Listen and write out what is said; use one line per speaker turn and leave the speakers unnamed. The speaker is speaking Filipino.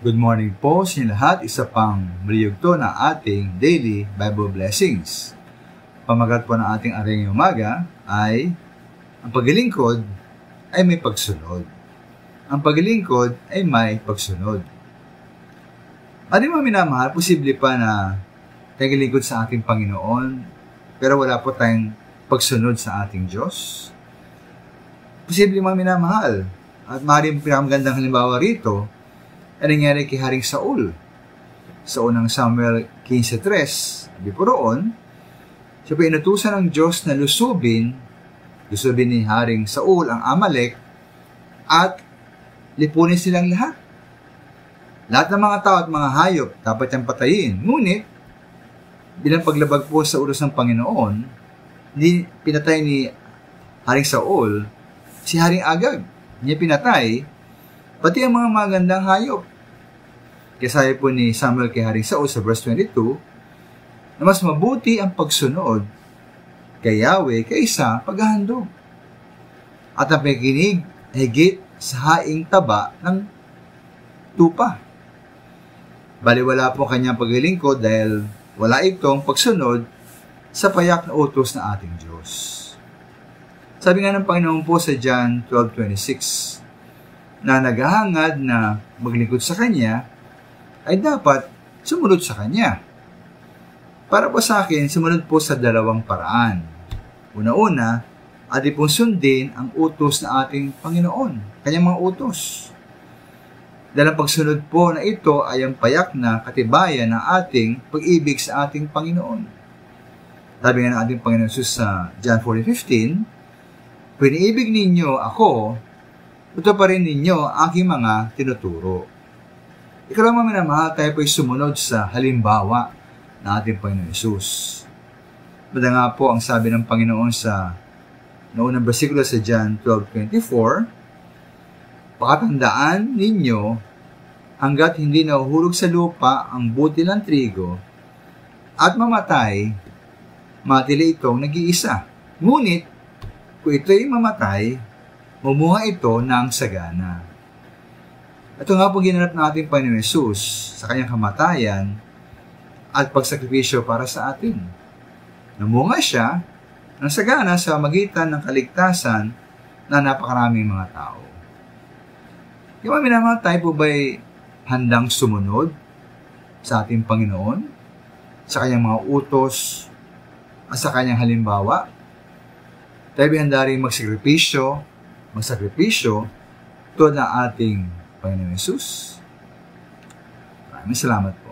Good morning po sa inyo lahat. Isa pang maliyugto na ating daily Bible blessings. Pamagat po ng ating aring umaga ay ang paglilingkod ay may pagsunod. Ang paglilingkod ay may pagsunod. At mga minamahal, posible pa na tayo lingkod sa ating Panginoon pero wala po tayong pagsunod sa ating Diyos. Posible mga minamahal. At maaaring pinakamagandang halimbawa rito ay nangyari kay Haring Saul. Sa unang Samuel 15:3, sabi po roon, siya po inutusan ng Diyos na lusubin ni Haring Saul ang Amalek at lipunin silang lahat. Lahat ng mga tao at mga hayop dapat niyang patayin. Ngunit, bilang paglabag po sa utos ng Panginoon, pinatay ni Haring Saul si Haring Agag. Niya pinatay pati ang mga magandang hayop. Kaya sabi po ni Samuel kay Haring Saul sa verse 22, na mas mabuti ang pagsunod kay Yahweh kaysa paghahandog. At ang pakikinig higit sa haing taba ng tupa. Baliwala po kanyang paglilingkod dahil wala itong pagsunod sa payak na utos na ating Diyos. Sabi nga ng Panginoon po sa John 12:26, na naghahangad na maglingkod sa Kanya, ay dapat sumunod sa Kanya. Para po sa akin, sumunod po sa dalawang paraan. Una-una, adi pong sundin ang utos na ating Panginoon, Kanyang mga utos. Dahil ang pagsunod po na ito ay ang payak na katibayan ng ating pag-ibig sa ating Panginoon. Sabi nga ng ating Panginoon Jesus sa John 14:15, "Kung iniibig ninyo ako, ito pa rin ninyo aking mga tinuturo." Ikaw mga minamahal, tayo po'y sumunod sa halimbawa ng ating Panginoon Jesus. Bada nga po ang sabi ng Panginoon sa naunang bersikulo sa John 12:24, "Pakatandaan ninyo, hanggat hindi nahuhulog sa lupa ang butil ng trigo at mamatay, matili itong nag-iisa. Ngunit, kung ito'y mamatay, mumuha ito ng sagana." Ito nga po ginanap ng ating Panginoon Jesus sa kanyang kamatayan at pagsakripisyo para sa atin. Namunga siya ng sagana sa magitan ng kaligtasan na napakaraming mga tao. Yung mga minamahal, tayo po ba'y handang sumunod sa ating Panginoon, sa kanyang mga utos at sa kanyang halimbawa? Tayo ba'y handa rin magsakripisyo tulad ng ating Panginoon Jesus? Maraming salamat po.